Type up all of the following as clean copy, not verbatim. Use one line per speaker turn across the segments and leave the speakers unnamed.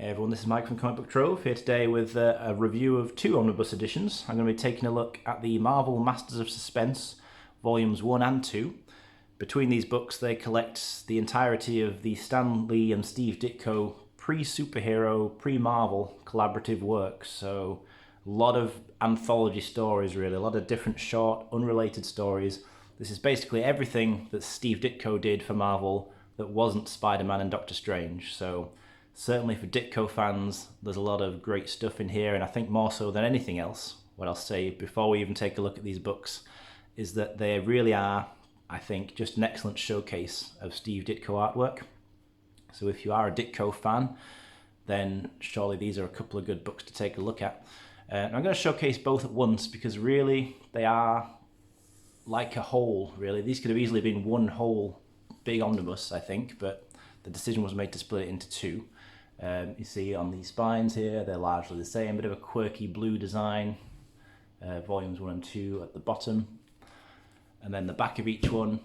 Hey everyone, this is Mike from Comic Book Trove, here today with a review of two omnibus editions. I'm going to be taking a look at the Marvel Masters of Suspense, Volumes 1 and 2. Between these books they collect the entirety of the Stan Lee and Steve Ditko pre-superhero, pre-Marvel collaborative work. So a lot of anthology stories really, a lot of different short, unrelated stories. This is basically everything that Steve Ditko did for Marvel that wasn't Spider-Man and Doctor Strange. So certainly for Ditko fans, there's a lot of great stuff in here, and I think more so than anything else, what I'll say before we even take a look at these books is that they really are, I think, just an excellent showcase of Steve Ditko artwork. So if you are a Ditko fan, then surely these are a couple of good books to take a look at. I'm going to showcase both at once because really they are like a whole, really. These could have easily been one whole big omnibus, I think, but the decision was made to split it into two. You see on the spines here, they're largely the same, bit of a quirky blue design, volumes 1 and 2 at the bottom. And then the back of each one,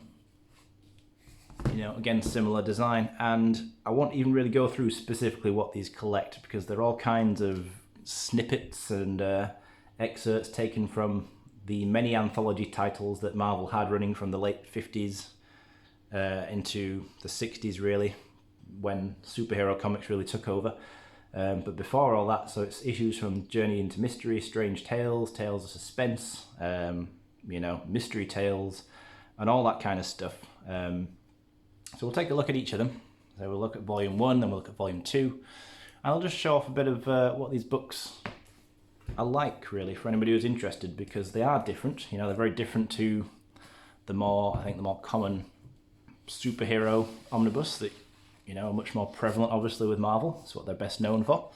you know, again, similar design. And I won't even really go through specifically what these collect because they're all kinds of snippets and excerpts taken from the many anthology titles that Marvel had running from the late 50s into the 60s really, when superhero comics really took over. But before all that, so it's issues from Journey into Mystery, Strange Tales, Tales of Suspense, you know, Mystery Tales, and all that kind of stuff. So we'll take a look at each of them. So we'll look at Volume 1, then we'll look at Volume 2. And I'll just show off a bit of what these books are like, really, for anybody who's interested, because they are different. You know, they're very different to the more, I think, the more common superhero omnibus that, you know, are much more prevalent, obviously, with Marvel. It's what they're best known for.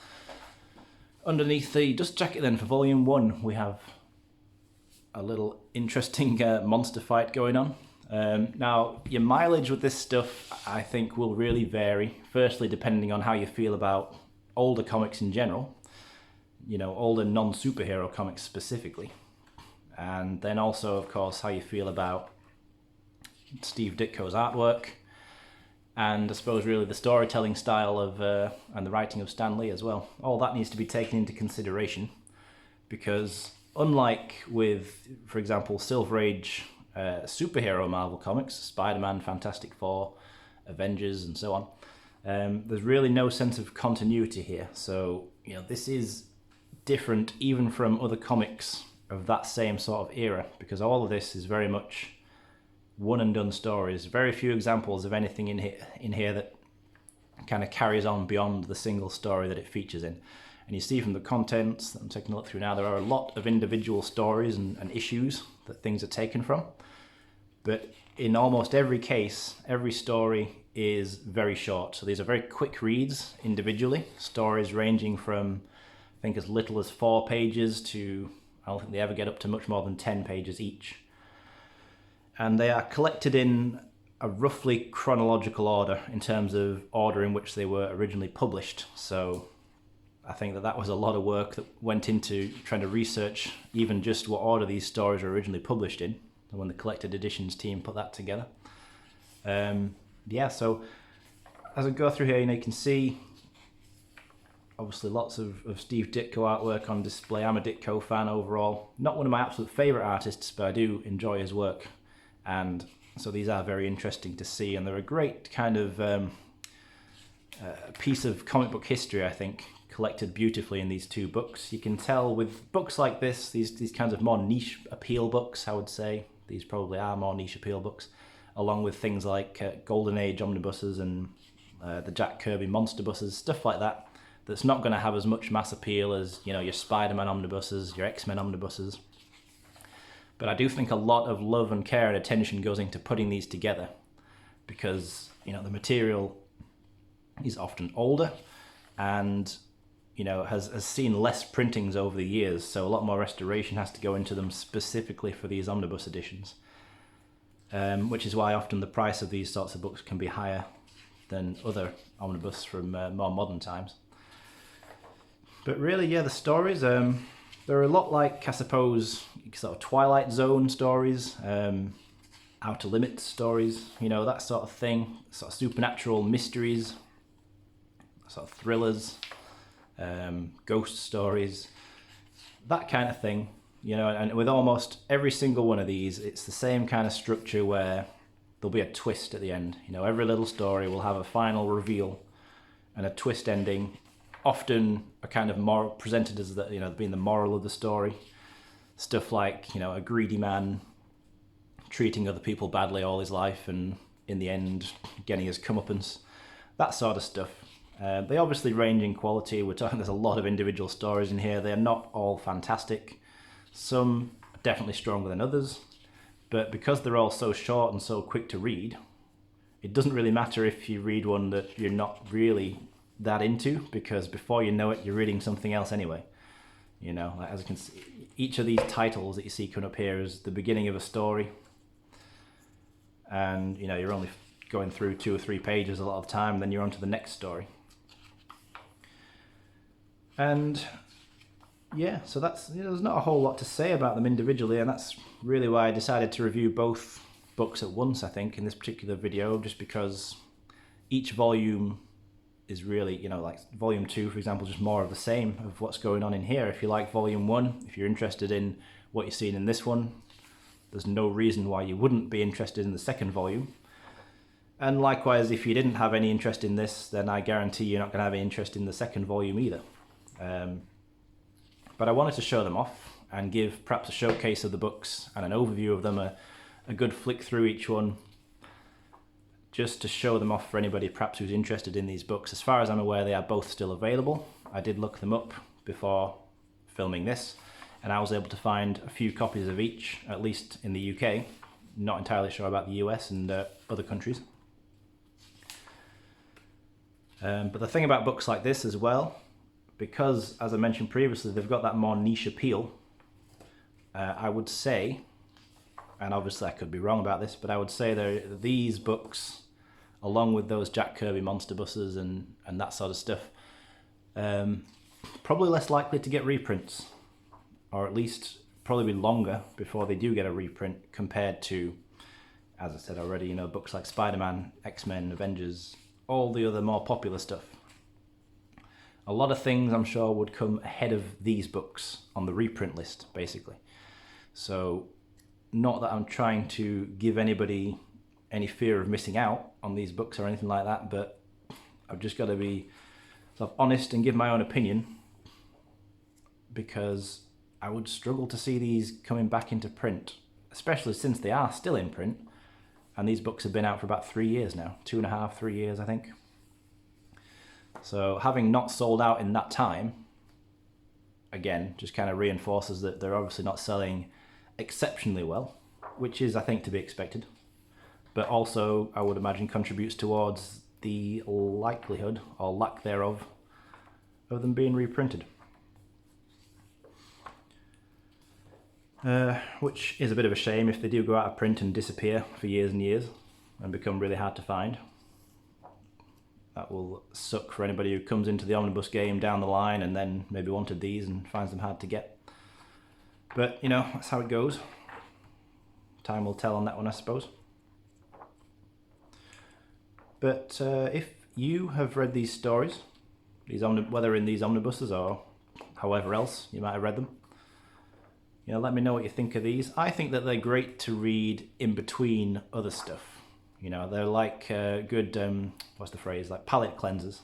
Underneath the dust jacket, then, for Volume 1, we have a little interesting monster fight going on. Now, your mileage with this stuff, I think, will really vary. Firstly, depending on how you feel about older comics in general. You know, older non-superhero comics specifically. And then also, of course, how you feel about Steve Ditko's artwork. And I suppose really the storytelling style of and the writing of Stan Lee as well. All that needs to be taken into consideration because unlike with, for example, Silver Age superhero Marvel comics, Spider-Man, Fantastic Four, Avengers, and so on, there's really no sense of continuity here. So, you know, this is different even from other comics of that same sort of era because all of this is very much one and done stories. Very few examples of anything in here that kind of carries on beyond the single story that it features in. And you see from the contents that I'm taking a look through now, there are a lot of individual stories and issues that things are taken from. But in almost every case, every story is very short. So these are very quick reads individually. Stories ranging from, I think, as little as 4 pages to, I don't think they ever get up to much more than 10 pages each. And they are collected in a roughly chronological order in terms of order in which they were originally published. So I think that was a lot of work that went into trying to research even just what order these stories were originally published in, and when the collected editions team put that together. Yeah, so as I go through here, you know, you can see obviously lots of Steve Ditko artwork on display. I'm a Ditko fan overall. Not one of my absolute favourite artists, but I do enjoy his work. And so these are very interesting to see, and they're a great kind of piece of comic book history, I think, collected beautifully in these two books. You can tell with books like this, these kinds of more niche appeal books, I would say, these probably are more niche appeal books, along with things like Golden Age omnibuses and the Jack Kirby monster buses, stuff like that, that's not going to have as much mass appeal as, you know, your Spider-Man omnibuses, your X-Men omnibuses. But I do think a lot of love and care and attention goes into putting these together because, you know, the material is often older and, you know, has seen less printings over the years. So a lot more restoration has to go into them specifically for these omnibus editions, which is why often the price of these sorts of books can be higher than other omnibus from more modern times. But really, yeah, the stories, they're a lot like, I suppose, sort of Twilight Zone stories, Outer Limits stories, you know, that sort of thing, sort of supernatural mysteries, sort of thrillers. ghost stories, that kind of thing. You know, and with almost every single one of these, it's the same kind of structure where there'll be a twist at the end. You know, every little story will have a final reveal and a twist ending, often a kind of moral, presented as the, you know, being the moral of the story. Stuff like, you know, a greedy man treating other people badly all his life and in the end getting his comeuppance, that sort of stuff. They obviously range in quality. We're talking, there's a lot of individual stories in here. They're not all fantastic. Some are definitely stronger than others, but because they're all so short and so quick to read, it doesn't really matter if you read one that you're not really that into, because before you know it, you're reading something else anyway. You know, as you can see, each of these titles that you see coming up here is the beginning of a story, and you know, you're only going through 2 or 3 pages a lot of the time, and then you're on to the next story. And yeah, so that's, you know, there's not a whole lot to say about them individually, and that's really why I decided to review both books at once, I think, in this particular video, just because each volume is really, you know, like volume 2, for example, just more of the same of what's going on in here. If you like volume 1, if you're interested in what you're seeing in this one, there's no reason why you wouldn't be interested in the second volume. And likewise, if you didn't have any interest in this, then I guarantee you're not going to have any interest in the second volume either. But I wanted to show them off and give perhaps a showcase of the books and an overview of them, a good flick through each one, just to show them off for anybody perhaps who's interested in these books. As far as I'm aware, they are both still available. I did look them up before filming this, and I was able to find a few copies of each, at least in the UK. Not entirely sure about the US and other countries. But the thing about books like this as well, because, as I mentioned previously, they've got that more niche appeal, I would say, and obviously I could be wrong about this, but I would say these books, along with those Jack Kirby monster buses and that sort of stuff, probably less likely to get reprints, or at least probably be longer before they do get a reprint compared to, as I said already, you know, books like Spider-Man, X-Men, Avengers, all the other more popular stuff. A lot of things I'm sure would come ahead of these books on the reprint list, basically. So, not that I'm trying to give anybody any fear of missing out on these books or anything like that, but I've just got to be sort of honest and give my own opinion, because I would struggle to see these coming back into print, especially since they are still in print, and these books have been out for about 3 years now, 2.5, 3 years, I think. So having not sold out in that time, again, just kind of reinforces that they're obviously not selling exceptionally well, which is, I think, to be expected, but also I would imagine contributes towards the likelihood, or lack thereof, of them being reprinted. Which is a bit of a shame if they do go out of print and disappear for years and years and become really hard to find. That will suck for anybody who comes into the Omnibus game down the line and then maybe wanted these and finds them hard to get. But, you know, that's how it goes. Time will tell on that one, I suppose. But if you have read these stories, whether in these omnibuses or however else you might have read them, you know, let me know what you think of these. I think that they're great to read in between other stuff. You know, they're like good, what's the phrase, like palate cleansers.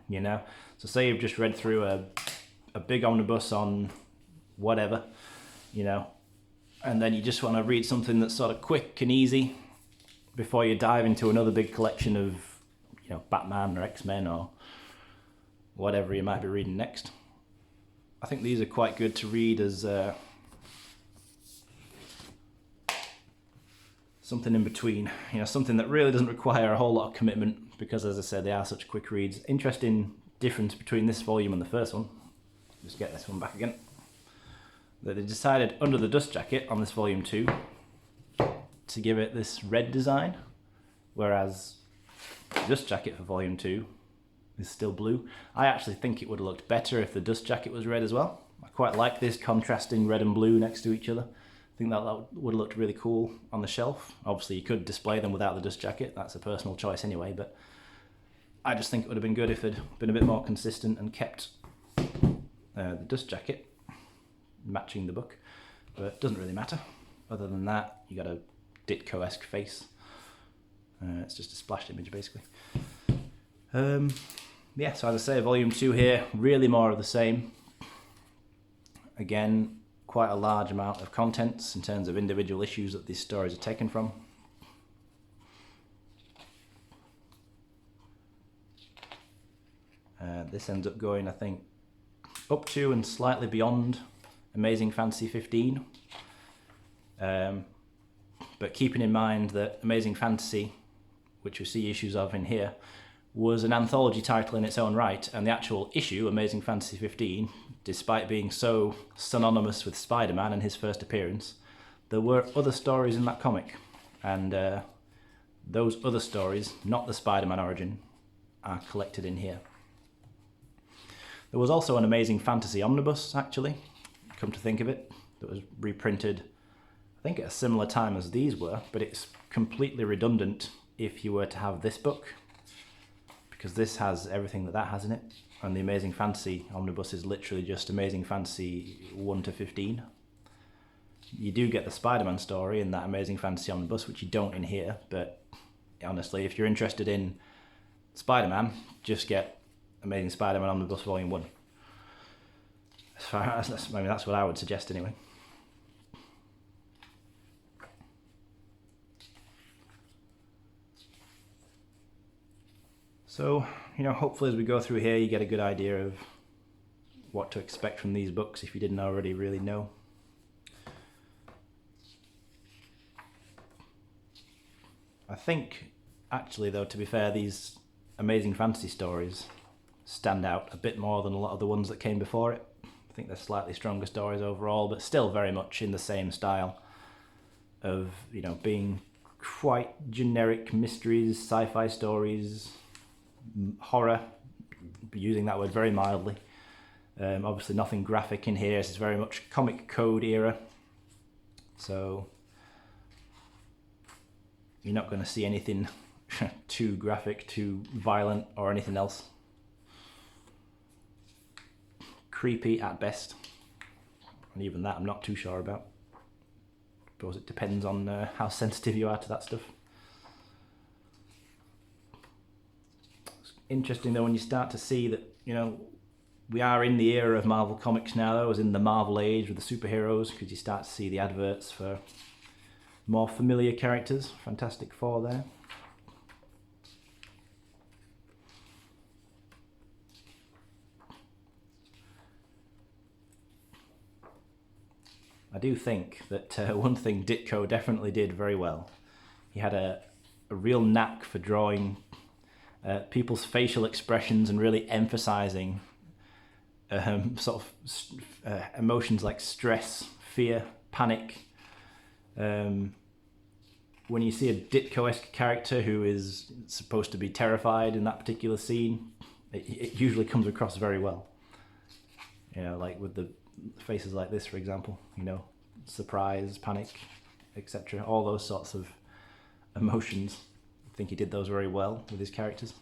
You know, so say you've just read through a big omnibus on whatever, you know, and then you just want to read something that's sort of quick and easy before you dive into another big collection of, you know, Batman or X-Men or whatever you might be reading next. I think these are quite good to read as something in between, you know, something that really doesn't require a whole lot of commitment, because, as I said, they are such quick reads. Interesting difference between this volume and the first one. Just get this one back again. That they decided under the dust jacket on this volume 2 to give it this red design, whereas the dust jacket for volume 2 is still blue. I actually think it would have looked better if the dust jacket was red as well. I quite like this contrasting red and blue next to each other. I think that would have looked really cool on the shelf. Obviously you could display them without the dust jacket, that's a personal choice anyway, but I just think it would have been good if they'd been a bit more consistent and kept the dust jacket matching the book, but it doesn't really matter. Other than that, you got a Ditko-esque face. It's just a splashed image, basically. Yeah, so as I say, volume 2 here, really more of the same. Again, quite a large amount of contents in terms of individual issues that these stories are taken from. This ends up going, I think, up to and slightly beyond Amazing Fantasy 15. But keeping in mind that Amazing Fantasy, which we see issues of in here, was an anthology title in its own right, and the actual issue, Amazing Fantasy 15, despite being so synonymous with Spider-Man and his first appearance, there were other stories in that comic, and those other stories, not the Spider-Man origin, are collected in here. There was also an Amazing Fantasy Omnibus, actually, come to think of it, that was reprinted, I think at a similar time as these were, but it's completely redundant if you were to have this book, because this has everything that has in it, and the Amazing Fantasy Omnibus is literally just Amazing Fantasy 1 to 15. You do get the Spider-Man story in that Amazing Fantasy Omnibus, which you don't in here, but honestly, if you're interested in Spider-Man, just get Amazing Spider-Man Omnibus Volume 1. As far as, I mean, that's what I would suggest anyway. So, you know, hopefully as we go through here you get a good idea of what to expect from these books if you didn't already really know. I think, actually though, to be fair, these Amazing Fantasy stories stand out a bit more than a lot of the ones that came before it. I think they're slightly stronger stories overall, but still very much in the same style of, you know, being quite generic mysteries, sci-fi stories, horror, using that word very mildly. Obviously nothing graphic in here, it's very much comic code era, so you're not going to see anything too graphic, too violent, or anything else. Creepy at best, and even that I'm not too sure about. I suppose it depends on how sensitive you are to that stuff. It's interesting though when you start to see that, you know, we are in the era of Marvel Comics now, though, as in the Marvel age with the superheroes, because you start to see the adverts for more familiar characters. Fantastic Four there. I do think that one thing Ditko definitely did very well, he had a real knack for drawing people's facial expressions and really emphasizing sort of emotions like stress, fear, panic. When you see a Ditko-esque character who is supposed to be terrified in that particular scene, it usually comes across very well. You know, like with the faces like this, for example, you know, surprise, panic, etc. All those sorts of emotions. I think he did those very well with his characters.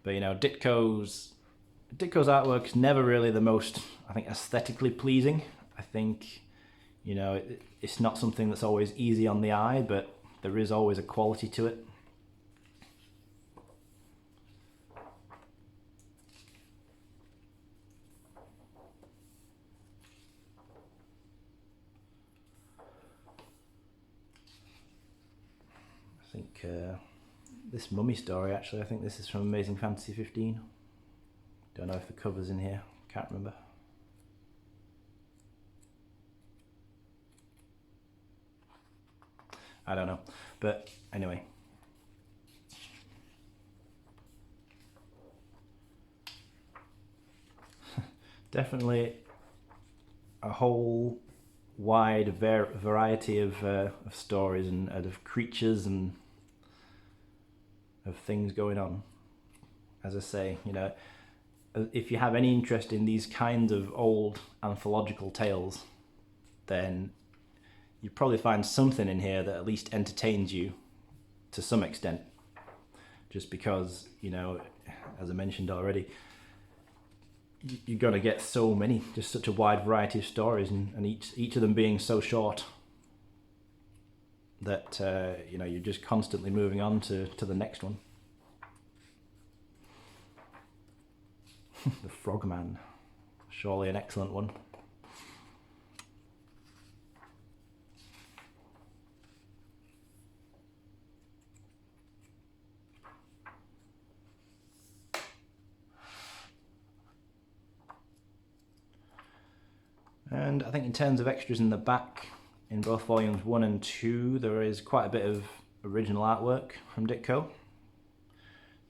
But you know, Ditko's artwork's never really the most, I think, aesthetically pleasing. I think, you know, it's not something that's always easy on the eye, but there is always a quality to it. I think this mummy story, actually, I think this is from Amazing Fantasy 15. Don't know if the cover's in here, can't remember. I don't know, but anyway. Definitely a whole wide variety of stories and of creatures and of things going on. As I say, you know, if you have any interest in these kinds of old anthological tales, then you probably find something in here that at least entertains you to some extent, just because, you know, as I mentioned already, you're going to get so many, just such a wide variety of stories, and each of them being so short that you know, you're just constantly moving on to the next one. The Frogman, surely an excellent one. And I think in terms of extras in the back, in both volumes 1 and 2, there is quite a bit of original artwork from Ditko,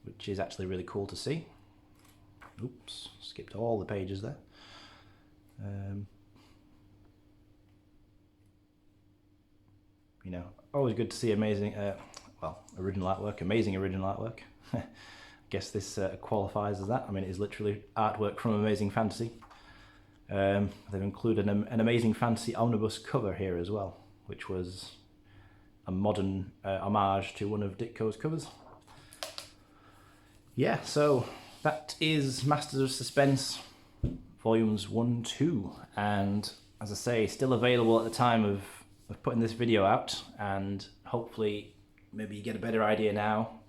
which is actually really cool to see. Oops, skipped all the pages there. You know, always good to see amazing, original artwork, amazing original artwork. I guess this qualifies as that. I mean, it is literally artwork from Amazing Fantasy. They've included an Amazing Fantasy Omnibus cover here as well, which was a modern homage to one of Ditko's covers. Yeah, so that is Masters of Suspense volumes 1, 2, and as I say, still available at the time of putting this video out, and hopefully maybe you get a better idea now,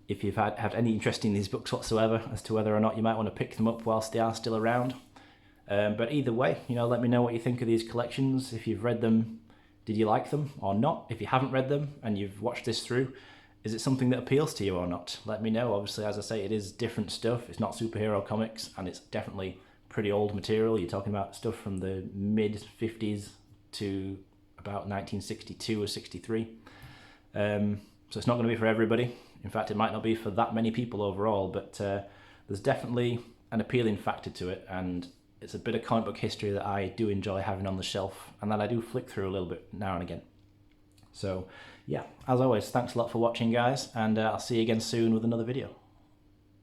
if you've had any interest in these books whatsoever, as to whether or not you might want to pick them up whilst they are still around. But either way, you know, let me know what you think of these collections. If you've read them, did you like them or not? If you haven't read them and you've watched this through, is it something that appeals to you or not? Let me know. Obviously, as I say, it is different stuff. It's not superhero comics, and it's definitely pretty old material. You're talking about stuff from the mid-50s to about 1962 or 63. So it's not going to be for everybody. In fact, it might not be for that many people overall, but there's definitely an appealing factor to it, and it's a bit of comic book history that I do enjoy having on the shelf, and that I do flick through a little bit now and again. So yeah, as always, thanks a lot for watching, guys, and I'll see you again soon with another video.